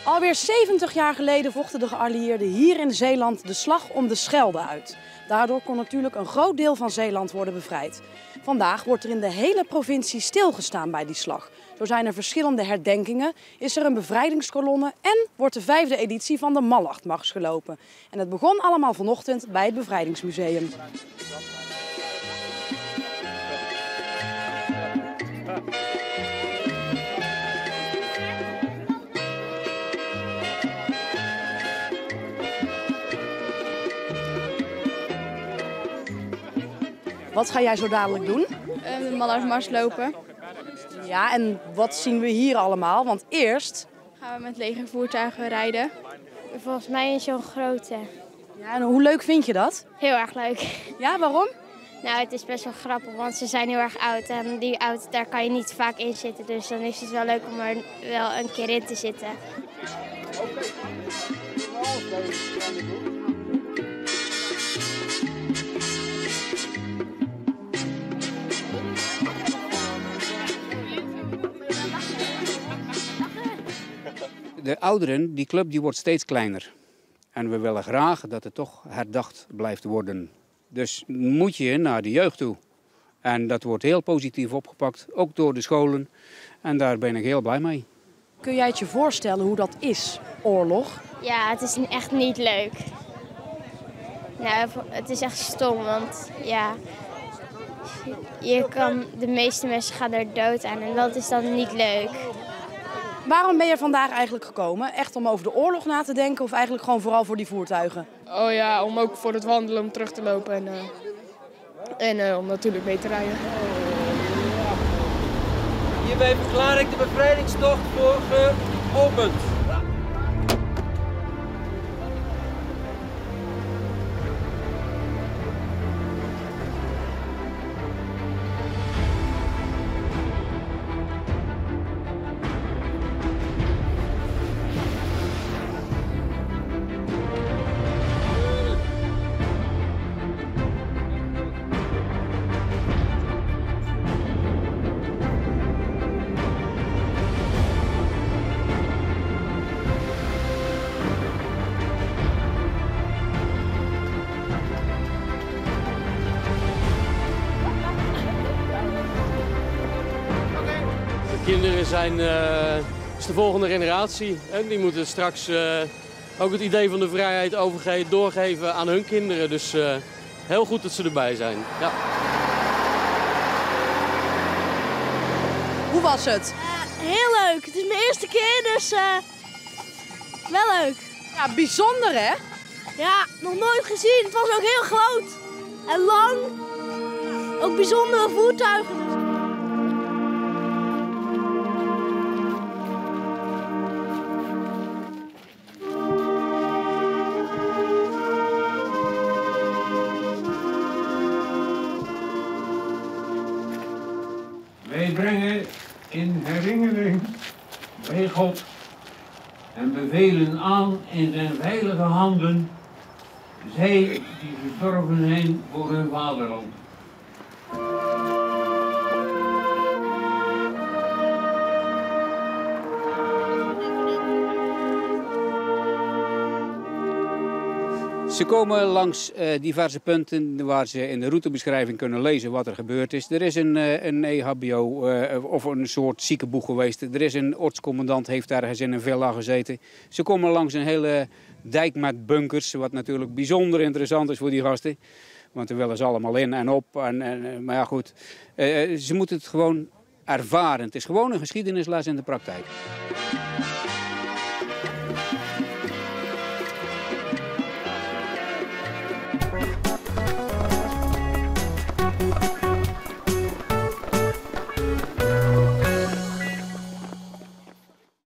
Alweer 70 jaar geleden vochten de geallieerden hier in Zeeland de slag om de Schelde uit. Daardoor kon natuurlijk een groot deel van Zeeland worden bevrijd. Vandaag wordt er in de hele provincie stilgestaan bij die slag. Zo zijn er verschillende herdenkingen, is er een bevrijdingskolonne en wordt de 5e editie van de Mallachtmars gelopen. En het begon allemaal vanochtend bij het Bevrijdingsmuseum. Wat ga jij zo dadelijk doen? De Mallachtmars lopen. Ja, en wat zien we hier allemaal? Want eerst Gaan we met legervoertuigen rijden. Volgens mij in zo'n grote. Ja, en hoe leuk vind je dat? Heel erg leuk. Ja, waarom? Nou, het is best wel grappig, want ze zijn heel erg oud. En die auto, daar kan je niet vaak in zitten. Dus dan is het wel leuk om er wel een keer in te zitten. De ouderen, die club, die wordt steeds kleiner. En we willen graag dat het toch herdacht blijft worden. Dus moet je naar de jeugd toe. En dat wordt heel positief opgepakt, ook door de scholen. En daar ben ik heel blij mee. Kun jij het je voorstellen hoe dat is, oorlog? Ja, het is echt niet leuk. Nou, het is echt stom, want ja, de meeste mensen gaan er dood aan en dat is dan niet leuk. Waarom ben je vandaag eigenlijk gekomen? Echt om over de oorlog na te denken of eigenlijk gewoon vooral voor die voertuigen? Oh ja, om ook voor het wandelen, om terug te lopen en om natuurlijk mee te rijden. Hierbij verklaar ik de bevrijdingstocht voor geopend. Kinderen is de volgende generatie. En die moeten straks ook het idee van de vrijheid doorgeven aan hun kinderen. Dus heel goed dat ze erbij zijn. Ja. Hoe was het? Heel leuk. Het is mijn eerste keer, dus wel leuk. Ja, bijzonder hè? Ja, nog nooit gezien. Het was ook heel groot en lang. Ook bijzondere voertuigen. Dus. Wij brengen in herinnering bij God en bevelen aan in zijn veilige handen zij die gestorven zijn voor hun vaderland. Ze komen langs diverse punten waar ze in de routebeschrijving kunnen lezen wat er gebeurd is. Er is een EHBO of een soort ziekenboeg geweest. Er is een ortscommandant, heeft ergens in een villa gezeten. Ze komen langs een hele dijk met bunkers, wat natuurlijk bijzonder interessant is voor die gasten. Want er willen ze allemaal in en op. Maar ja goed, ze moeten het gewoon ervaren. Het is gewoon een geschiedenisles in de praktijk.